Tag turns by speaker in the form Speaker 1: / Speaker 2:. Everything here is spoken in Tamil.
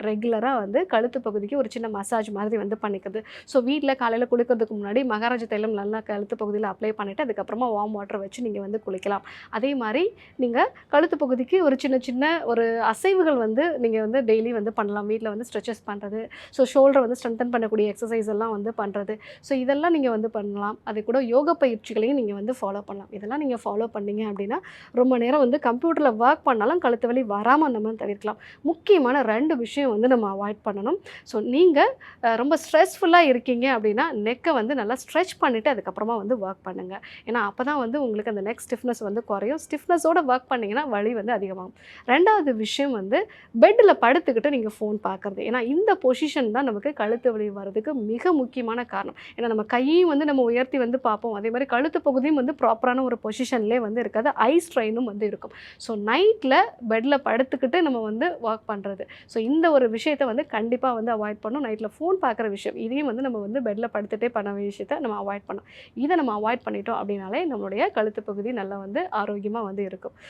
Speaker 1: ரெகுலராக வந்து கழுத்து பகுதிக்கு ஒரு சின்ன மசாஜ் மாதிரி வந்து பண்ணிக்கிறது. ஸோ வீட்டில் காலையில் குளிக்கிறதுக்கு முன்னாடி மகாராஜா தைலம் நல்லா கழுத்து பகுதியில் அப்ளை பண்ணிவிட்டு அதுக்கப்புறமா வார்ம் வாட்டர் வச்சு நீங்கள் வந்து குளிக்கலாம். அதே மாதிரி நீங்கள் கழுத்து பகுதிக்கு ஒரு சின்ன சின்ன ஒரு அசைவுகள் வந்து நீங்கள் வந்து டெய்லி வந்து பண்ணலாம். வீட்டில் வந்து ஸ்ட்ரெச்சஸ் பண்ணுறது, ஸோ ஷோல்டரை வந்து ஸ்ட்ரென்தன் பண்ணக்கூடிய எக்ஸசைஸ் எல்லாம் வந்து பண்ணுறது. ஸோ இதெல்லாம் நீங்கள் வந்து பண்ணலாம். அது கூட யோகா பயிற்சிகளையும் நீங்கள் வந்து ஃபாலோ பண்ணலாம். இதெல்லாம் நீங்கள் ஃபாலோ பண்ணீங்க அப்படின்னா ரொம்ப நேரம் வந்து கம்ப்யூட்டரில் ஒர்க் பண்ணாலும் கழுத்து வலி வராமல் நம்ம தவிர்க்கலாம். முக்கியமான 2 விஷயம் வந்து நம்ம அவாய்ட் பண்ணணும். ஸோ நீங்கள் ரொம்ப ஸ்ட்ரெஸ்ஃபுல்லாக இருக்கீங்க அப்படின்னா நெக்கை வந்து நல்லா ஸ்ட்ரெச் பண்ணிவிட்டு அதுக்கப்புறமா வந்து ஒர்க் பண்ணுங்கள். ஏன்னா அப்போ தான் வந்து உங்களுக்கு அந்த நெக் ஸ்டிஃப்னஸ் வந்து குறையும். ஸ்டிஃப்னஸோட ஒர்க் பண்ணிங்கன்னா வலி வந்து அதிகமாகும். 2வது விஷயம் வந்து பெட்டில் படுத்துக்கிட்டு நீங்கள் ஃபோன் பார்க்குறது. ஏன்னா இந்த பொசிஷன் தான் நமக்கு கழுத்து வலி வர்றதுக்கு மிக முக்கியமான காரணம். ஏன்னா நம்ம கையையும் வந்து நம்ம உயர்த்தி வந்து பார்ப்போம். அதே மாதிரி கழுத்து பகுதியும் வந்து ப்ராப்பரான ஒரு பொசிஷன்லேயே வந்து இருக்காது. ஐ ஸ்ட்ரெயினும் வந்து இருக்கும். ஸோ நைட்டில் பெட்டில் படுத்துக்கிட்டு நம்ம வந்து ஒர்க் பண்ணுறது. ஸோ இந்த ஒரு விஷயத்தை வந்து கண்டிப்பாக வந்து அவாய்ட் பண்ணணும். நைட்டில் ஃபோன் பார்க்குற விஷயம் இதையும் வந்து நம்ம வந்து பெட்டில் படுத்துகிட்டே பண்ண விஷயத்தை நம்ம அவாய்ட் பண்ணணும். இதை நம்ம அவாய்ட் பண்ணிட்டோம் அப்படின்னாலே நம்மளுடைய கழுத்து பகுதி நல்லா வந்து ஆரோக்கியமாக வந்து இருக்கும்.